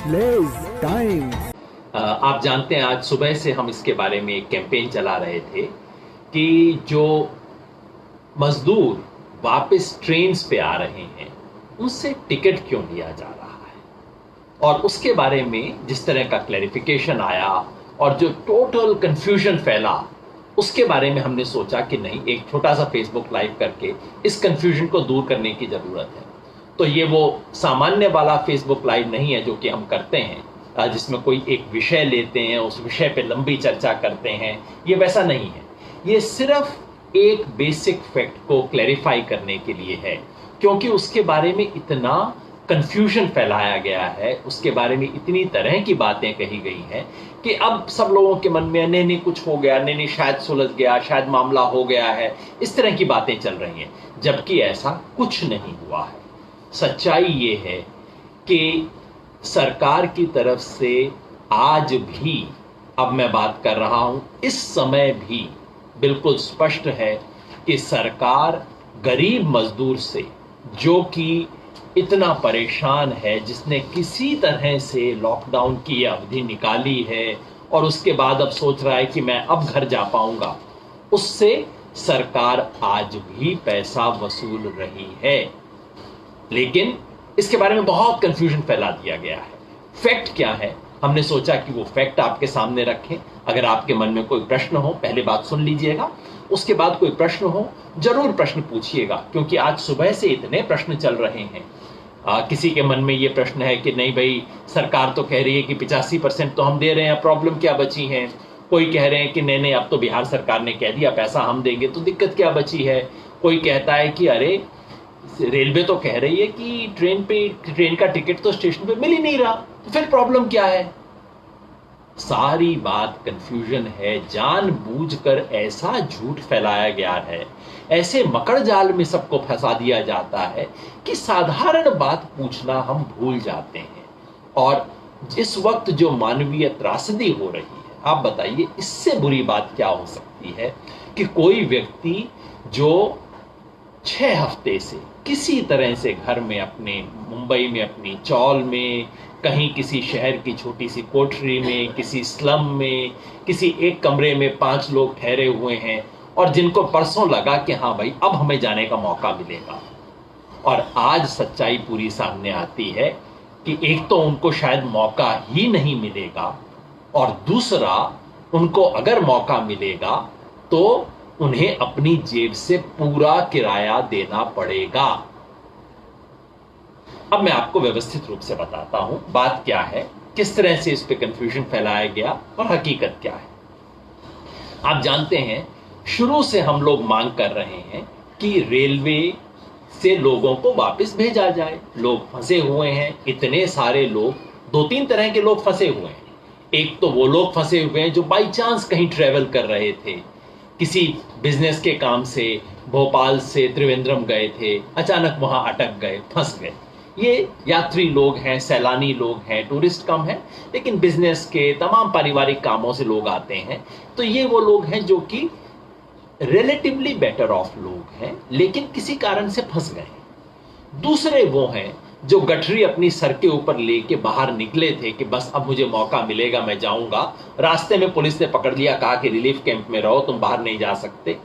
Blaze time. आप जानते हैं आज सुबह से हम इसके बारे में एक कैंपेन चला रहे थे कि जो मजदूर वापस ट्रेन पे आ रहे हैं उनसे टिकट क्यों लिया जा रहा है, और उसके बारे में जिस तरह का क्लैरिफिकेशन आया और जो टोटल कंफ्यूजन फैला उसके बारे में हमने सोचा कि नहीं, एक छोटा सा फेसबुक लाइव करके इस कंफ्यूजन को दूर करने की जरूरत है। तो ये वो सामान्य वाला फेसबुक लाइव नहीं है जो कि हम करते हैं जिसमें कोई एक विषय लेते हैं, उस विषय पे लंबी चर्चा करते हैं। ये वैसा नहीं है, ये सिर्फ एक बेसिक फैक्ट को क्लैरिफाई करने के लिए है, क्योंकि उसके बारे में इतना कंफ्यूजन फैलाया गया है, उसके बारे में इतनी तरह की बातें कही गई हैं कि अब सब लोगों के मन में नहीं कुछ हो गया, नहीं शायद सुलझ गया, शायद मामला हो गया है, इस तरह की बातें चल रही हैं, जबकि ऐसा कुछ नहीं हुआ है। सच्चाई ये है कि सरकार की तरफ से आज भी, अब मैं बात कर रहा हूं इस समय भी, बिल्कुल स्पष्ट है कि सरकार गरीब मजदूर से, जो कि इतना परेशान है, जिसने किसी तरह से लॉकडाउन की अवधि निकाली है और उसके बाद अब सोच रहा है कि मैं अब घर जा पाऊंगा, उससे सरकार आज भी पैसा वसूल रही है। लेकिन इसके बारे में बहुत कंफ्यूजन फैला दिया गया है। फैक्ट क्या है, हमने सोचा कि वो फैक्ट आपके सामने रखें। अगर आपके मन में कोई प्रश्न हो, पहले बात सुन लीजिएगा, उसके बाद कोई प्रश्न हो जरूर प्रश्न पूछिएगा, क्योंकि आज सुबह से इतने प्रश्न चल रहे हैं। किसी के मन में ये प्रश्न है कि नहीं भाई, सरकार तो कह रही है कि 85% तो हम दे रहे हैं, प्रॉब्लम क्या बची है। कोई कह रहे हैं कि नहीं नहीं, अब तो बिहार सरकार ने कह दिया पैसा हम देंगे, तो दिक्कत क्या बची है। कोई कहता है कि अरे रेलवे तो कह रही है कि ट्रेन का टिकट तो स्टेशन पे मिल ही नहीं रहा, तो फिर प्रॉब्लम क्या है। सारी बात कंफ्यूजन है, जानबूझकर ऐसा झूठ फैलाया गया है, ऐसे मकड़ जाल में सबको फंसा दिया जाता है कि साधारण बात पूछना हम भूल जाते हैं। और इस वक्त जो मानवीय त्रासदी हो रही है, आप बताइए इससे बुरी बात क्या हो सकती है कि कोई व्यक्ति जो 6 हफ्ते से किसी तरह से घर में, अपने मुंबई में अपनी चौल में, कहीं किसी शहर की छोटी सी कोठरी में, किसी स्लम में, किसी एक कमरे में 5 लोग ठहरे हुए हैं, और जिनको परसों लगा कि हाँ भाई अब हमें जाने का मौका मिलेगा, और आज सच्चाई पूरी सामने आती है कि एक तो उनको शायद मौका ही नहीं मिलेगा, और दूसरा उनको अगर मौका मिलेगा तो उन्हें अपनी जेब से पूरा किराया देना पड़ेगा। अब मैं आपको व्यवस्थित रूप से बताता हूं बात क्या है, किस तरह से इस पे कंफ्यूजन फैलाया गया और हकीकत क्या है। आप जानते हैं शुरू से हम लोग मांग कर रहे हैं कि रेलवे से लोगों को वापस भेजा जाए। लोग फंसे हुए हैं, इतने सारे लोग, 2-3 तरह के लोग फंसे हुए हैं। एक तो वो लोग फंसे हुए हैं जो बाई चांस कहीं ट्रेवल कर रहे थे, किसी बिजनेस के काम से भोपाल से त्रिवेंद्रम गए थे, अचानक वहां अटक गए, फंस गए। ये यात्री लोग हैं, सैलानी लोग हैं, टूरिस्ट कम है, लेकिन बिजनेस के तमाम पारिवारिक कामों से लोग आते हैं। तो ये वो लोग हैं जो कि रिलेटिवली बेटर ऑफ लोग हैं, लेकिन किसी कारण से फंस गए। दूसरे वो हैं जो गठरी अपनी सर के ऊपर लेके बाहर निकले थे कि बस अब मुझे मौका मिलेगा, मैं जाऊंगा। रास्ते में पुलिस ने पकड़ लिया, कहा कि रिलीफ कैंप में रहो, तुम बाहर नहीं जा सकते।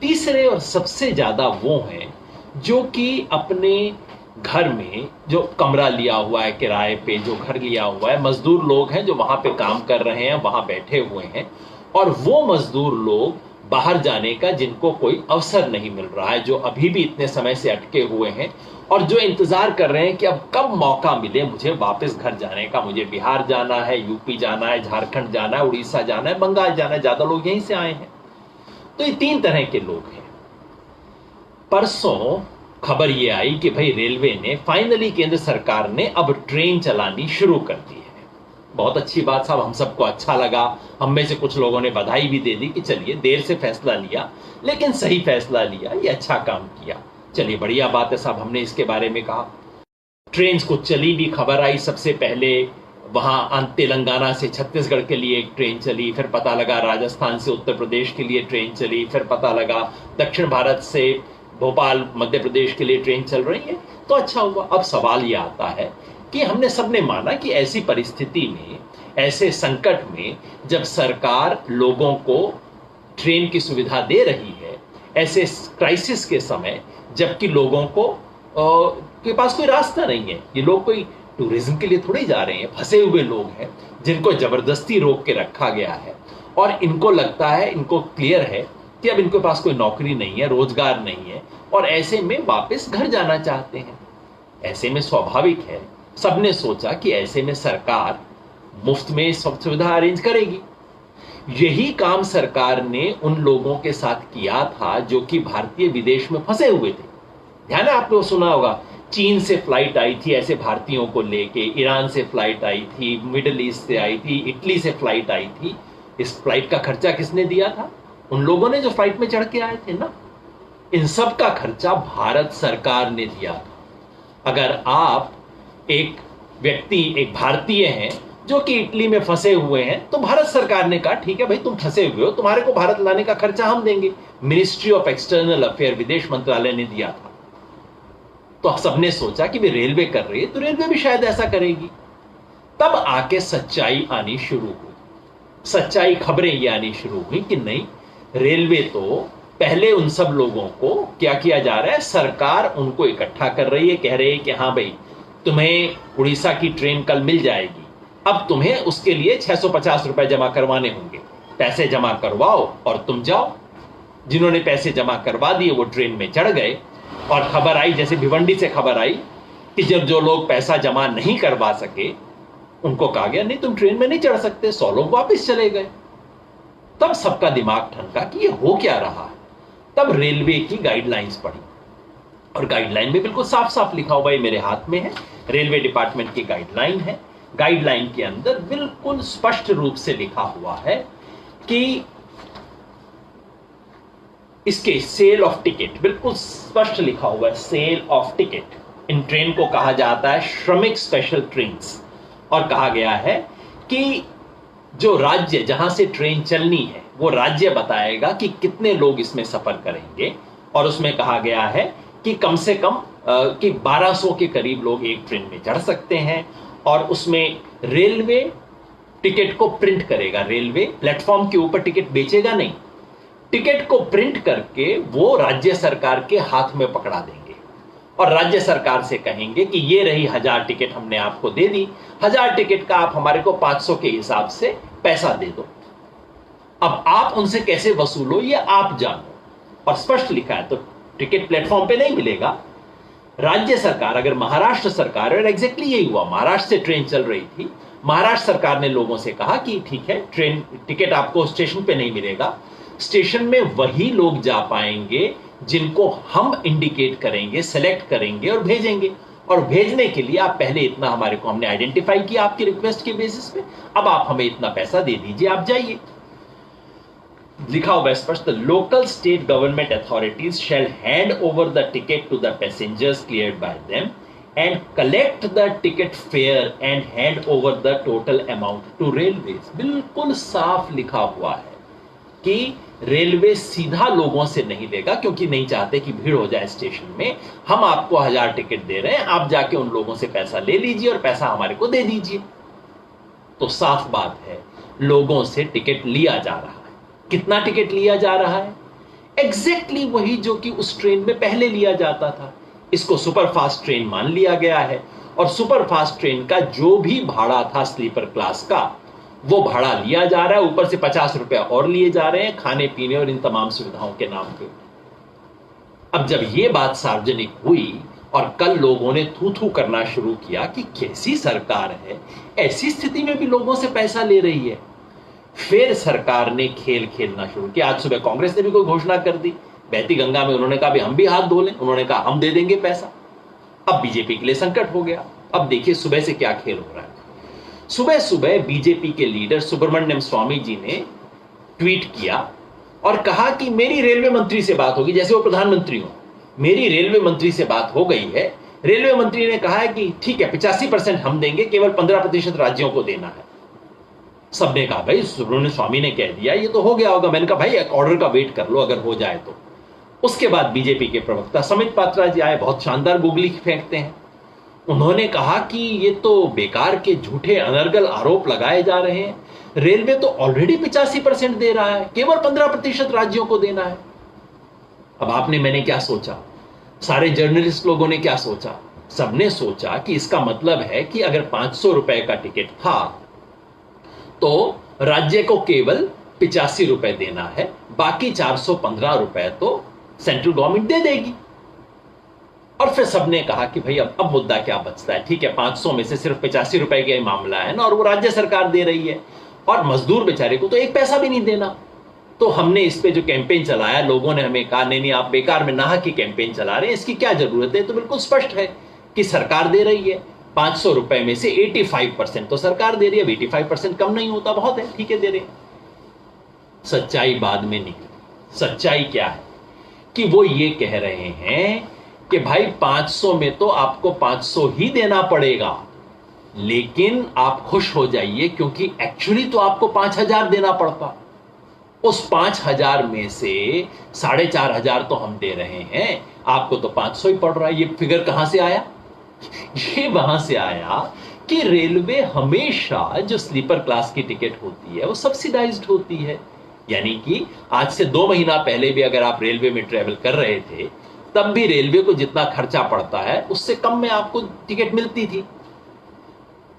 तीसरे और सबसे ज्यादा वो हैं जो कि अपने घर में जो कमरा लिया हुआ है किराए पे, जो घर लिया हुआ है, मजदूर लोग हैं जो वहां पे काम कर रहे हैं, वहां बैठे हुए हैं, और वो मजदूर लोग बाहर जाने का जिनको कोई अवसर नहीं मिल रहा है, जो अभी भी इतने समय से अटके हुए हैं और जो इंतजार कर रहे हैं कि अब कब मौका मिले मुझे वापस घर जाने का। मुझे बिहार जाना है, यूपी जाना है, झारखंड जाना है, उड़ीसा जाना है, बंगाल जाना है, ज्यादा लोग यहीं से आए हैं। तो ये 3 तरह के लोग हैं। परसों खबर ये आई कि भाई रेलवे ने फाइनली, केंद्र सरकार ने अब ट्रेन चलानी शुरू कर दी है। बहुत अच्छी बात साहब, हम सबको अच्छा लगा। हम में से कुछ लोगों ने बधाई भी दे दी कि चलिए देर से फैसला लिया लेकिन सही फैसला लिया, ये अच्छा काम किया। चलिए बढ़िया बात है साहब, हमने इसके बारे में कहा। ट्रेन को चली भी, खबर आई सबसे पहले वहां तेलंगाना से छत्तीसगढ़ के लिए एक ट्रेन चली, फिर पता लगा राजस्थान से उत्तर प्रदेश के लिए ट्रेन चली, फिर पता लगा दक्षिण भारत से भोपाल मध्य प्रदेश के लिए ट्रेन चल रही है। तो अच्छा हुआ। अब सवाल यह आता है कि हमने सबने माना कि ऐसी परिस्थिति में, ऐसे संकट में, जब सरकार लोगों को ट्रेन की सुविधा दे रही है, ऐसे क्राइसिस के समय, जबकि लोगों को के पास कोई रास्ता नहीं है, ये लोग कोई टूरिज्म के लिए थोड़ी जा रहे हैं, फंसे हुए लोग हैं जिनको जबरदस्ती रोक के रखा गया है, और इनको लगता है, इनको क्लियर है कि अब इनके पास कोई नौकरी नहीं है, रोजगार नहीं है, और ऐसे में वापस घर जाना चाहते हैं। ऐसे में स्वाभाविक है, सबने सोचा कि ऐसे में सरकार मुफ्त में सब सुविधा अरेंज करेगी। यही काम सरकार ने उन लोगों के साथ किया था जो कि भारतीय विदेश में फंसे हुए थे। ध्यान है, आपने सुना होगा, चीन से फ्लाइट आई थी ऐसे भारतीयों को लेके, ईरान से फ्लाइट आई थी, मिडिल ईस्ट से आई थी, इटली से फ्लाइट आई थी। इस फ्लाइट का खर्चा किसने दिया था? उन लोगों ने जो फ्लाइट में चढ़ के आए थे ना। इन सब का खर्चा भारत सरकार ने दिया था। अगर आप एक व्यक्ति, एक भारतीय हैं जो कि इटली में फंसे हुए हैं, तो भारत सरकार ने कहा ठीक है भाई, तुम फंसे हुए हो, तुम्हारे को भारत लाने का खर्चा हम देंगे। मिनिस्ट्री ऑफ एक्सटर्नल अफेयर, विदेश मंत्रालय ने दिया था। तो सबने सोचा कि वे रेलवे कर रही है तो रेलवे भी शायद ऐसा करेगी। तब आके सच्चाई आनी शुरू हुई, सच्चाई खबरें ये आनी शुरू हुई कि नहीं, रेलवे तो पहले उन सब लोगों को क्या किया जा रहा है, सरकार उनको इकट्ठा कर रही है, कह रही है कि हाँ भाई, तुम्हें उड़ीसा की ट्रेन कल मिल जाएगी, अब तुम्हें उसके लिए 650 रुपए जमा करवाने होंगे, पैसे जमा करवाओ और तुम जाओ। जिन्होंने पैसे जमा करवा दिए वो ट्रेन में चढ़ गए, और खबर आई, जैसे भिवंडी से खबर आई कि जब जो लोग पैसा जमा नहीं करवा सके उनको कहा गया नहीं, तुम ट्रेन में नहीं चढ़ सकते, 100 लोग वापस चले गए। तब सबका दिमाग ठनका कि ये हो क्या रहा है। तब रेलवे की गाइडलाइंस पढ़ी, और गाइडलाइन में बिल्कुल साफ साफ लिखा हुआ है, मेरे हाथ में है, रेलवे डिपार्टमेंट की गाइडलाइन है। गाइडलाइन के अंदर बिल्कुल स्पष्ट रूप से लिखा हुआ है कि इसके सेल ऑफ टिकट, बिल्कुल स्पष्ट लिखा हुआ है, सेल ऑफ टिकट। इन ट्रेन को कहा जाता है श्रमिक स्पेशल ट्रेन्स, और कहा गया है कि जो राज्य जहां से ट्रेन चलनी है वो राज्य बताएगा कि कितने लोग इसमें सफर करेंगे, और उसमें कहा गया है कि कम से कम कि 1200 के करीब लोग एक ट्रेन में चढ़ सकते हैं। और उसमें रेलवे टिकट को प्रिंट करेगा, रेलवे प्लेटफॉर्म के ऊपर टिकट बेचेगा नहीं, टिकट को प्रिंट करके वो राज्य सरकार के हाथ में पकड़ा देंगे, और राज्य सरकार से कहेंगे कि ये रही 1000 टिकट हमने आपको दे दी, 1000 टिकट का आप हमारे को 500 के हिसाब से पैसा दे दो। अब आप उनसे कैसे वसूलो ये आप जानो, और स्पष्ट लिखा है। तो टिकट प्लेटफॉर्म पे नहीं मिलेगा, राज्य सरकार, अगर महाराष्ट्र सरकार, और एग्जैक्टली यही हुआ, महाराष्ट्र से ट्रेन चल रही थी, महाराष्ट्र सरकार ने लोगों से कहा कि ठीक है, ट्रेन टिकट आपको स्टेशन पे नहीं मिलेगा, स्टेशन में वही लोग जा पाएंगे जिनको हम इंडिकेट करेंगे, सेलेक्ट करेंगे और भेजेंगे। और भेजने के लिए आप पहले इतना हमारे को हमने आइडेंटिफाई किया आपकी रिक्वेस्ट के बेसिस पे, अब आप हमें इतना पैसा दे दीजिए, आप जाइए। लिखा हुआ स्पष्ट, local state government authorities shall hand over the ticket to the passengers cleared by them and collect the ticket fare and hand over the total amount to railways. बिल्कुल साफ लिखा हुआ है कि रेलवे सीधा लोगों से नहीं लेगा, क्योंकि नहीं चाहते कि भीड़ हो जाए स्टेशन में। हम आपको 1000 टिकट दे रहे हैं, आप जाके उन लोगों से पैसा ले लीजिए और पैसा हमारे को दे दीजिए। तो साफ बात है, लोगों से टिकट लिया जा रहा है। कितना टिकट लिया जा रहा है? एग्जैक्टली वही जो कि उस ट्रेन में पहले लिया जाता था। इसको सुपरफास्ट ट्रेन मान लिया गया है, और सुपरफास्ट ट्रेन का जो भी भाड़ा था स्लीपर क्लास का, वो भाड़ा लिया जा रहा है, ऊपर से 50 रुपए और लिए जा रहे हैं खाने पीने और इन तमाम सुविधाओं के नाम पे। अब जब ये बात सार्वजनिक हुई और कल लोगों ने थू थू करना शुरू किया कि कैसी सरकार है, ऐसी स्थिति में भी लोगों से पैसा ले रही है, फिर सरकार ने खेल खेलना शुरू किया। आज सुबह कांग्रेस ने भी कोई घोषणा कर दी, बहती गंगा में उन्होंने कहा भी हम भी हाथ धो लें, उन्होंने कहा हम दे देंगे पैसा। अब बीजेपी के लिए संकट हो गया। अब देखिए सुबह से क्या खेल हो रहा है। सुबह सुबह बीजेपी के लीडर सुब्रमण्यम स्वामी जी ने ट्वीट किया और कहा कि मेरी रेलवे मंत्री से बात होगी, जैसे वो प्रधानमंत्री हो, मेरी रेलवे मंत्री से बात हो गई है। रेलवे मंत्री ने कहा है कि ठीक है 85% हम देंगे, केवल 15% राज्यों को देना है। सबने कहा भाई सुब्रमण्यम स्वामी ने कह दिया, ये तो हो गया होगा। मैंने कहा भाई एक ऑर्डर का वेट कर लो, अगर हो जाए तो। उसके बाद बीजेपी के प्रवक्ता समित पात्रा जी आए, बहुत शानदार गुगली फेंकते हैं। उन्होंने कहा कि ये तो बेकार के झूठे अनर्गल आरोप लगाए जा रहे हैं, रेलवे तो ऑलरेडी 85% दे रहा है, केवल 15% राज्यों को देना है। अब आपने मैंने क्या सोचा, सारे जर्नलिस्ट लोगों ने क्या सोचा, सबने सोचा कि इसका मतलब है कि अगर 500 रुपए का टिकट था तो राज्य को केवल 85 रुपए देना है, बाकी 415 रुपए तो सेंट्रल गवर्नमेंट दे देगी। और फिर सबने कहा कि भाई अब मुद्दा क्या बचता है, ठीक है 500 में से सिर्फ 85 रुपए का ही मामला है ना, और वो राज्य सरकार दे रही है, और मजदूर बेचारे को तो एक पैसा भी नहीं देना। तो हमने इस पे जो कैंपेन चलाया, लोगों ने हमें कहा नहीं नहीं आप बेकार में नाहक की कैंपेन चला रहे हैं, इसकी क्या जरूरत है। तो बिल्कुल स्पष्ट है कि सरकार दे रही है, 500 रुपए में से 85% तो सरकार दे रही है, 85% कम नहीं होता, बहुत है, ठीक है दे रहे हैं। सच्चाई बाद में निकली। सच्चाई क्या है कि वो ये कह रहे हैं कि भाई 500 में तो आपको 500 ही देना पड़ेगा, लेकिन आप खुश हो जाइए क्योंकि एक्चुअली तो आपको 5,000 देना पड़ता। उस 5,000 में से 4,500 तो हम दे रहे हैं, आपको तो 500 ही पड़ रहा है। ये फिगर कहां से आया? ये वहां से आया कि रेलवे हमेशा जो स्लीपर क्लास की टिकट होती है वो सब्सिडाइज्ड होती है। यानी कि आज से 2 महीना पहले भी अगर आप रेलवे में ट्रेवल कर रहे थे, तब भी रेलवे को जितना खर्चा पड़ता है उससे कम में आपको टिकट मिलती थी।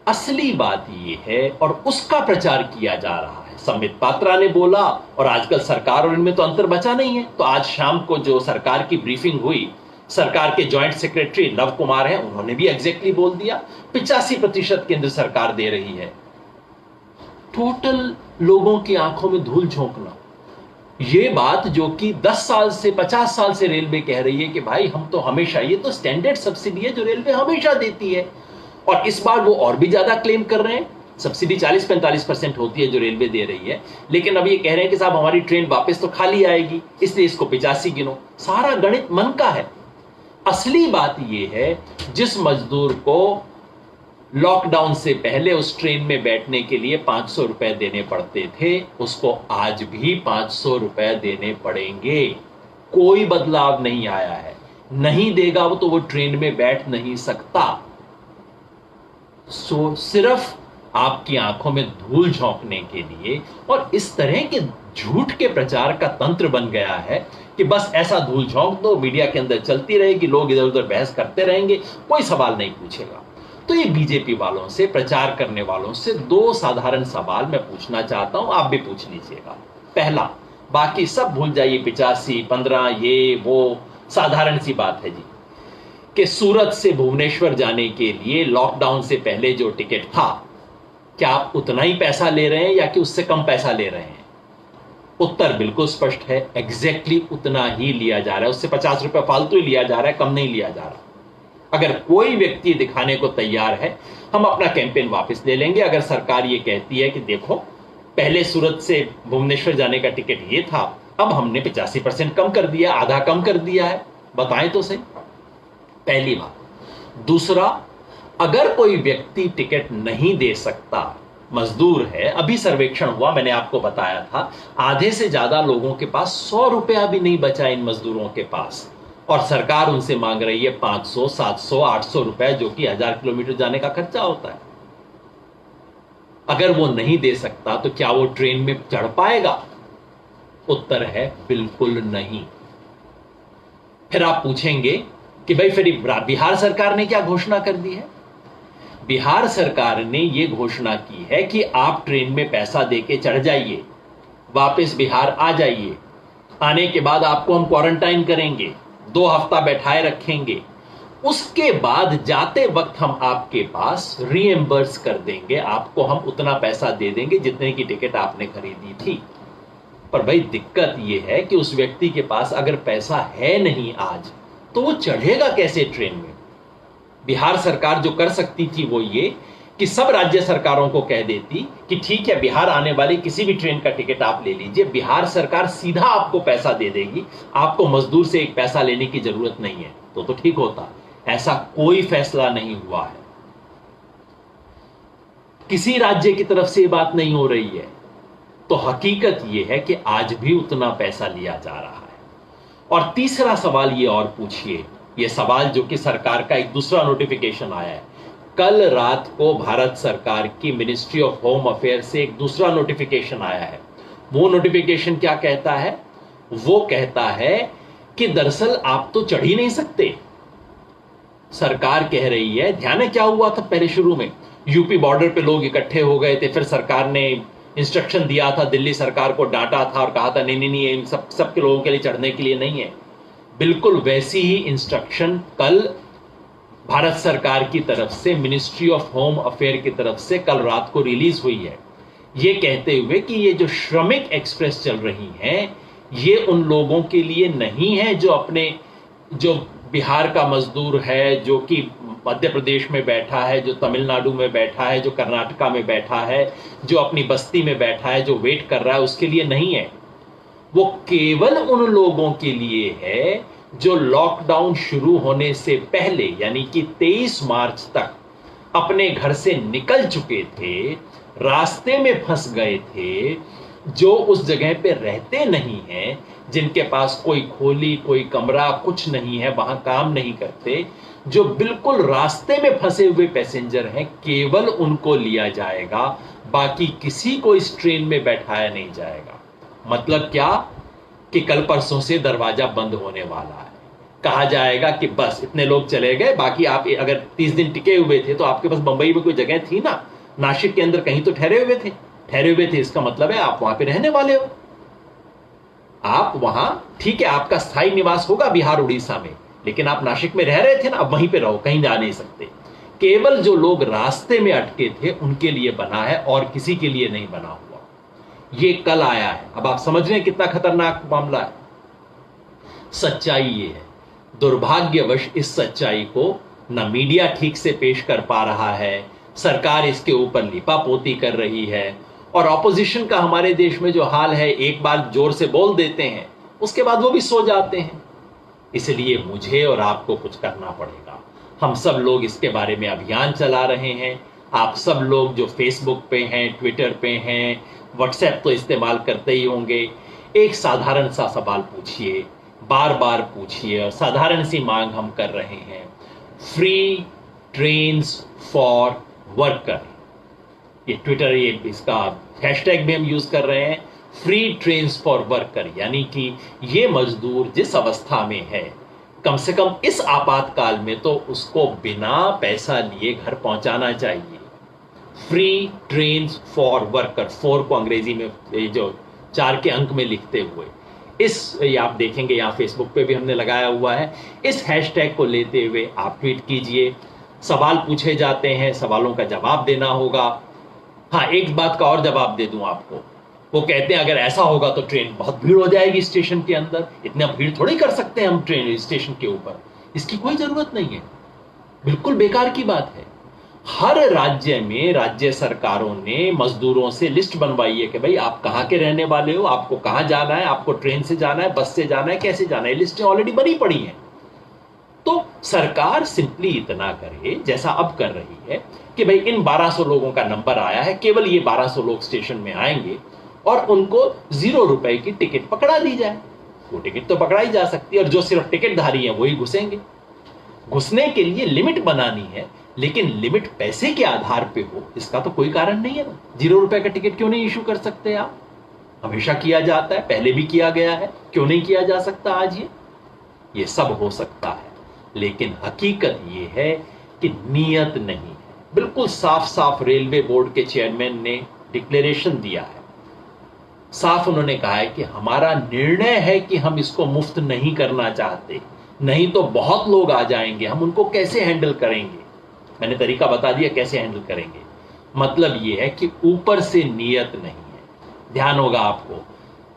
असली बात यह है, और उसका प्रचार किया जा रहा है। संबित पात्रा ने बोला, और आजकल सरकार और इनमें तो अंतर बचा नहीं है। तो आज शाम को जो सरकार की ब्रीफिंग हुई, सरकार के जॉइंट सेक्रेटरी लव कुमार हैं, उन्होंने भी एग्जैक्टली बोल दिया 85% केंद्र सरकार दे रही है। टोटल लोगों की आंखों में धूल झोंकना। ये बात जो कि 10 साल से 50 साल से रेलवे कह रही है कि भाई हम तो हमेशा, ये तो स्टैंडर्ड सब्सिडी है जो रेलवे हमेशा देती है, और इस बार वो और भी ज्यादा क्लेम कर रहे हैं। सब्सिडी 40-45% होती है जो रेलवे दे रही है, लेकिन अब ये कह रहे हैं कि साहब हमारी ट्रेन वापस तो खाली आएगी, इसलिए इसको 85 गिनो। सारा गणित मन का है। असली बात ये है, जिस मजदूर को लॉकडाउन से पहले उस ट्रेन में बैठने के लिए 500 रुपए देने पड़ते थे, उसको आज भी 500 रुपए देने पड़ेंगे। कोई बदलाव नहीं आया है। नहीं देगा वो तो वो ट्रेन में बैठ नहीं सकता। सिर्फ आपकी आंखों में धूल झोंकने के लिए, और इस तरह के झूठ के प्रचार का तंत्र बन गया है कि बस ऐसा धूल झोंक दो, मीडिया के अंदर चलती रहेगी, लोग इधर उधर बहस करते रहेंगे, कोई सवाल नहीं पूछेगा। तो ये बीजेपी वालों से, प्रचार करने वालों से 2 साधारण सवाल मैं पूछना चाहता हूं, आप भी पूछ लीजिएगा। पहला, बाकी सब भूल जाइए, 85, 15, ये वो साधारण सी बात है जी, कि सूरत से भुवनेश्वर जाने के लिए लॉकडाउन से पहले जो टिकट था, क्या आप उतना ही पैसा ले रहे हैं या कि उससे कम पैसा ले रहे हैं? उत्तर बिल्कुल स्पष्ट है, एग्जैक्टली उतना ही लिया जा रहा है। उससे 50 रुपए फालतू ही लिया जा रहा है, कम नहीं लिया जा रहा। अगर कोई व्यक्ति दिखाने को तैयार है, हम अपना कैंपेन वापस ले लेंगे। अगर सरकार ये कहती है कि देखो पहले सूरत से भुवनेश्वर जाने का टिकट ये था, अब हमने 85% कम कर दिया, आधा कम कर दिया है, बताएं तो सही। पहली बात। दूसरा, अगर कोई व्यक्ति टिकट नहीं दे सकता, मजदूर है, अभी सर्वेक्षण हुआ, मैंने आपको बताया था, आधे से ज्यादा लोगों के पास 100 रुपया भी नहीं बचा इन मजदूरों के पास, और सरकार उनसे मांग रही है 500, 700, 800 रुपए, जो कि 1000 किलोमीटर जाने का खर्चा होता है। अगर वो नहीं दे सकता तो क्या वो ट्रेन में चढ़ पाएगा? उत्तर है बिल्कुल नहीं। फिर आप पूछेंगे कि भाई फिर बिहार सरकार ने क्या घोषणा कर दी है? बिहार सरकार ने यह घोषणा की है कि आप ट्रेन में पैसा देके चढ़ जाइए, वापस बिहार आ जाइए, आने के बाद आपको हम क्वारंटाइन करेंगे, 2 हफ्ता बैठाए रखेंगे, उसके बाद जाते वक्त हम आपके पास रीएम्बर्स कर देंगे, आपको हम उतना पैसा दे देंगे जितने की टिकट आपने खरीदी थी। पर भाई दिक्कत यह है कि उस व्यक्ति के पास अगर पैसा है नहीं आज, तो वो चढ़ेगा कैसे ट्रेन में? बिहार सरकार जो कर सकती थी वो ये कि सब राज्य सरकारों को कह देती कि ठीक है, बिहार आने वाली किसी भी ट्रेन का टिकट आप ले लीजिए, बिहार सरकार सीधा आपको पैसा दे देगी, आपको मजदूर से एक पैसा लेने की जरूरत नहीं है, तो ठीक होता। ऐसा कोई फैसला नहीं हुआ है, किसी राज्य की तरफ से ये बात नहीं हो रही है। तो हकीकत यह है कि आज भी उतना पैसा लिया जा रहा है। और तीसरा सवाल ये और पूछिए ये सवाल जो कि सरकार का एक दूसरा नोटिफिकेशन आया है। कल रात को भारत सरकार की मिनिस्ट्री ऑफ होम अफेयर से एक दूसरा नोटिफिकेशन आया है। वो नोटिफिकेशन क्या कहता है? वो कहता है कि दरअसल आप तो चढ़ ही नहीं सकते। सरकार कह रही है, ध्यान है क्या हुआ था पहले शुरू में? यूपी बॉर्डर पे लोग इकट्ठे हो गए थे, फिर सरकार ने इंस्ट्रक्शन दिया था, दिल्ली सरकार को डांटा था और कहा था नहीं नहीं नहीं, इन सब के लोगों के लिए चढ़ने के लिए नहीं है। बिल्कुल वैसी ही इंस्ट्रक्शन कल भारत सरकार की तरफ से मिनिस्ट्री ऑफ होम अफेयर की तरफ से कल रात को रिलीज हुई है, ये कहते हुए कि ये जो श्रमिक एक्सप्रेस चल रही हैं, ये उन लोगों के लिए नहीं है जो बिहार का मजदूर है, जो कि मध्य प्रदेश में बैठा है, जो तमिलनाडु में बैठा है, जो कर्नाटका में बैठा है, जो अपनी बस्ती में बैठा है, जो वेट कर रहा है, उसके लिए नहीं है। वो केवल उन लोगों के लिए है जो लॉकडाउन शुरू होने से पहले यानी कि 23 मार्च तक अपने घर से निकल चुके थे, रास्ते में फंस गए थे, जो उस जगह पे रहते नहीं हैं, जिनके पास कोई खोली, कोई कमरा, कुछ नहीं है, वहां काम नहीं करते, जो बिल्कुल रास्ते में फंसे हुए पैसेंजर हैं, केवल उनको लिया जाएगा, बाकी किसी को इस ट्रेन में बैठाया नहीं जाएगा। मतलब क्या कि कल परसों से दरवाजा बंद होने वाला है। कहा जाएगा कि बस इतने लोग चले गए, बाकी आप अगर 30 दिन टिके हुए थे तो आपके पास बंबई में कोई जगह थी ना, नासिक के अंदर कहीं तो ठहरे हुए थे, इसका मतलब है आप वहां पे रहने वाले हो। आप वहां, ठीक है, आपका स्थायी निवास होगा बिहार उड़ीसा में, लेकिन आप नासिक में रह रहे थे ना, अब वहीं पे रहो, कहीं जा नहीं सकते। केवल जो लोग रास्ते में अटके थे उनके लिए बना है और किसी के लिए नहीं बना हुआ। ये कल आया है। अब आप समझ रहे हैं कितना खतरनाक मामला है। सच्चाई ये है, दुर्भाग्यवश इस सच्चाई को न मीडिया ठीक से पेश कर पा रहा है, सरकार इसके ऊपर लिपापोती कर रही है, और ऑपोजिशन का हमारे देश में जो हाल है, एक बार जोर से बोल देते हैं, उसके बाद वो भी सो जाते हैं। इसलिए मुझे और आपको कुछ करना पड़ेगा। हम सब लोग इसके बारे में अभियान चला रहे हैं। आप सब लोग जो फेसबुक पे हैं, ट्विटर पे हैं, व्हाट्सएप तो इस्तेमाल करते ही होंगे, एक साधारण सा सवाल पूछिए, बार बार पूछिए, और साधारण सी मांग हम कर रहे हैं, फ्री ट्रेन्स फॉर वर्कर। ये ट्विटर, ये इसका हैशटैग भी हम यूज कर रहे हैं, फ्री ट्रेन्स फॉर वर्कर, यानी कि ये मजदूर जिस अवस्था में है, कम से कम इस आपातकाल में तो उसको बिना पैसा लिए घर पहुंचाना चाहिए। फ्री ट्रेन्स फॉर वर्कर, 4 को अंग्रेजी में जो 4 के अंक में लिखते हुए, ये आप देखेंगे यहाँ फेसबुक पे भी हमने लगाया हुआ है। इस हैशटैग को लेते हुए आप ट्वीट कीजिए, सवाल पूछे जाते हैं, सवालों का जवाब देना होगा। हाँ, एक बात का और जवाब दे दूं आपको, वो कहते हैं अगर ऐसा होगा तो ट्रेन बहुत भीड़ हो जाएगी स्टेशन के अंदर। इतना भीड़ थोड़ी कर सकते हैं हम ट्रेन स्टेशन के ऊपर, इसकी कोई जरूरत नहीं है, बिल्कुल बेकार की बात है। हर राज्य में राज्य सरकारों ने मजदूरों से लिस्ट बनवाई है कि भाई आप कहाँ के रहने वाले हो, आपको कहाँ जाना है, आपको ट्रेन से जाना है, बस से जाना है, कैसे जाना है, लिस्टें ऑलरेडी बनी पड़ी हैं। तो सरकार सिंपली इतना करे जैसा अब कर रही है कि भाई इन 1200 लोगों का नंबर आया है, केवल ये 1200 लोग स्टेशन में आएंगे और उनको 0 रुपए की टिकट पकड़ा दी जाए। वो टिकट तो पकड़ाई जा सकती है, और जो सिर्फ टिकटधारी है वही घुसेंगे। घुसने के लिए लिमिट बनानी है, लेकिन लिमिट पैसे के आधार पे हो, इसका तो कोई कारण नहीं है ना। 0 रुपए का टिकट क्यों नहीं इशू कर सकते आप? हमेशा किया जाता है, पहले भी किया गया है, क्यों नहीं किया जा सकता आज? ये सब हो सकता है, लेकिन हकीकत ये है कि नियत नहीं है। बिल्कुल साफ साफ रेलवे बोर्ड के चेयरमैन ने डिक्लेरेशन दिया है, साफ उन्होंने कहा है कि हमारा निर्णय है कि हम इसको मुफ्त नहीं करना चाहते, नहीं तो बहुत लोग आ जाएंगे, हम उनको कैसे हैंडल करेंगे। मैंने तरीका बता दिया कैसे हैंडल करेंगे। मतलब यह है कि ऊपर से नियत नहीं है। ध्यान होगा आपको,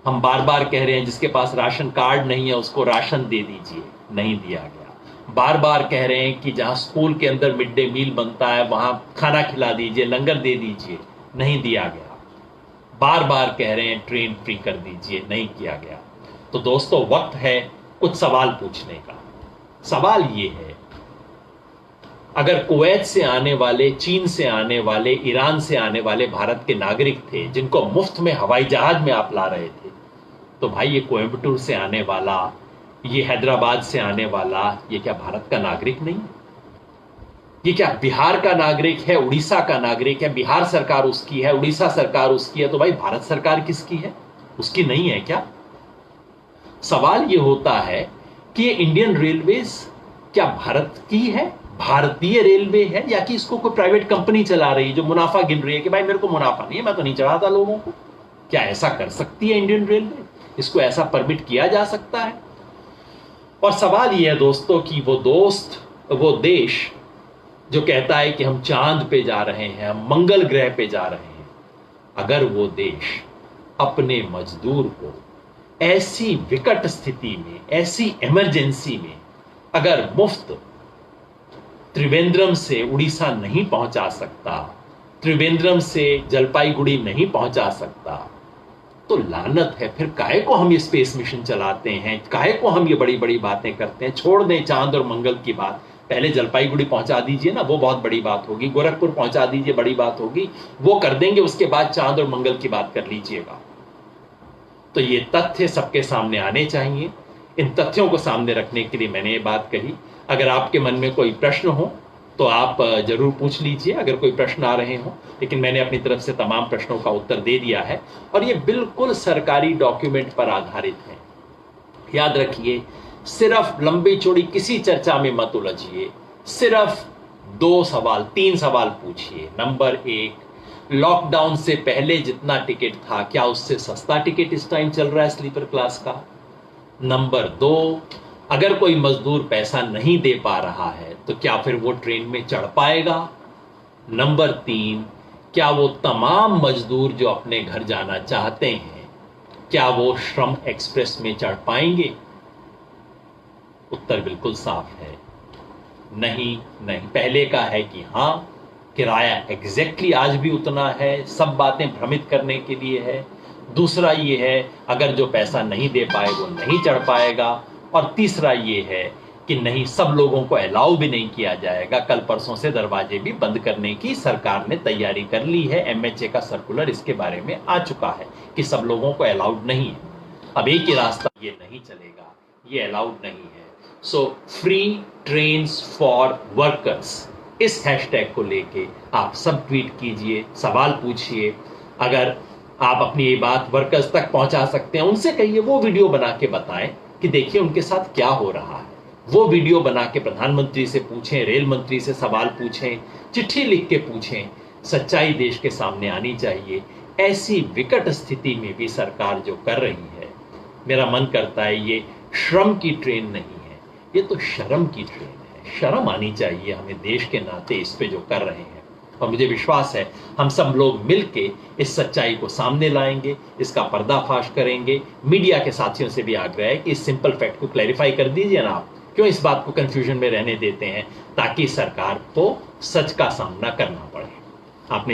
हम बार बार कह रहे हैं जिसके पास राशन कार्ड नहीं है उसको राशन दे दीजिए, नहीं दिया गया। बार बार कह रहे हैं कि जहां स्कूल के अंदर मिड डे मील बनता है वहां खाना खिला दीजिए, लंगर दे दीजिए, नहीं दिया गया। बार बार कह रहे हैं ट्रेन फ्री कर दीजिए, नहीं किया गया। तो दोस्तों, वक्त है कुछ सवाल पूछने का। सवाल ये है, अगर कुवैत से आने वाले, चीन से आने वाले, ईरान से आने वाले भारत के नागरिक थे जिनको मुफ्त में हवाई जहाज में आप ला रहे थे, तो भाई ये कोयम्बटूर से आने वाला ये हैदराबाद से आने वाला ये क्या भारत का नागरिक नहीं? ये क्या बिहार का नागरिक है, उड़ीसा का नागरिक है? बिहार सरकार उसकी है, उड़ीसा सरकार उसकी है, तो भाई भारत सरकार किसकी है? उसकी नहीं है क्या? सवाल ये होता है कि ये इंडियन रेलवेज क्या भारत की है, भारतीय रेलवे है, या कि इसको कोई प्राइवेट कंपनी चला रही है जो मुनाफा गिन रही है कि भाई मेरे को मुनाफा नहीं है, मैं तो नहीं चढ़ाता लोगों को? क्या ऐसा कर सकती है इंडियन रेलवे? इसको ऐसा परमिट किया जा सकता है? और सवाल यह है दोस्तों कि वो देश जो कहता है कि हम चांद पे जा रहे हैं, हम मंगल ग्रह पे जा रहे हैं, अगर वो देश अपने मजदूर को ऐसी विकट स्थिति में, ऐसी इमरजेंसी में अगर मुफ्त त्रिवेंद्रम से उड़ीसा नहीं पहुंचा सकता, त्रिवेंद्रम से जलपाईगुड़ी नहीं पहुंचा सकता, तो लानत है। फिर काहे को हम ये स्पेस मिशन चलाते हैं, काहे को हम ये बड़ी बड़ी बातें करते हैं? छोड़ दें चांद और मंगल की बात, पहले जलपाईगुड़ी पहुंचा दीजिए ना, वो बहुत बड़ी बात होगी। गोरखपुर पहुंचा दीजिए, बड़ी बात होगी, वो कर देंगे, उसके बाद चांद और मंगल की बात कर लीजिएगा। तो ये तथ्य सबके सामने आने चाहिए। इन तथ्यों को सामने रखने के लिए मैंने ये बात कही। अगर आपके मन में कोई प्रश्न हो तो आप जरूर पूछ लीजिए, अगर कोई प्रश्न आ रहे हो, लेकिन मैंने अपनी तरफ से तमाम प्रश्नों का उत्तर दे दिया है और ये बिल्कुल सरकारी डॉक्यूमेंट पर आधारित है। याद रखिए, सिर्फ लंबी चौड़ी किसी चर्चा में मत उलझिए, सिर्फ 3 सवाल पूछिए। नंबर 1, लॉकडाउन से पहले जितना टिकट था, क्या उससे सस्ता टिकट इस टाइम चल रहा है स्लीपर क्लास का? नंबर 2, अगर कोई मजदूर पैसा नहीं दे पा रहा है तो क्या फिर वो ट्रेन में चढ़ पाएगा? नंबर 3, क्या वो तमाम मजदूर जो अपने घर जाना चाहते हैं, क्या वो श्रम एक्सप्रेस में चढ़ पाएंगे? उत्तर बिल्कुल साफ है, नहीं नहीं। पहले का है कि हां, किराया एग्जैक्टली आज भी उतना है, सब बातें भ्रमित करने के लिए है। दूसरा ये है, अगर जो पैसा नहीं दे पाए वो नहीं चढ़ पाएगा। और तीसरा ये है कि नहीं, सब लोगों को अलाउ भी नहीं किया जाएगा। कल परसों से दरवाजे भी बंद करने की सरकार ने तैयारी कर ली है। एमएचए का सर्कुलर इसके बारे में आ चुका है कि सब लोगों को अलाउड नहीं है। अब एक ही रास्ता, ये नहीं चलेगा, ये अलाउड नहीं है। So free trains for workers, इस हैशटैग को लेके आप सब ट्वीट कीजिए, सवाल पूछिए। अगर आप अपनी ये बात वर्कर्स तक पहुंचा सकते हैं, उनसे कहिए वो वीडियो बना के बताएं कि देखिए उनके साथ क्या हो रहा है। वो वीडियो बना के प्रधानमंत्री से पूछें, रेल मंत्री से सवाल पूछें, चिट्ठी लिख के पूछें। सच्चाई देश के सामने आनी चाहिए। ऐसी विकट स्थिति में भी सरकार जो कर रही है, मेरा मन करता है ये श्रम की ट्रेन नहीं है, ये तो शर्म की ट्रेन है। शर्म आनी चाहिए हमें देश के नाते इस पे जो कर रहे हैं। और मुझे विश्वास है हम सब लोग मिलके इस सच्चाई को सामने लाएंगे, इसका पर्दाफाश करेंगे। मीडिया के साथियों से भी आग्रह है कि इस सिंपल फैक्ट को क्लैरिफाई कर दीजिए ना आप, क्यों इस बात को कंफ्यूजन में रहने देते हैं, ताकि सरकार को सच का सामना करना पड़े। आपने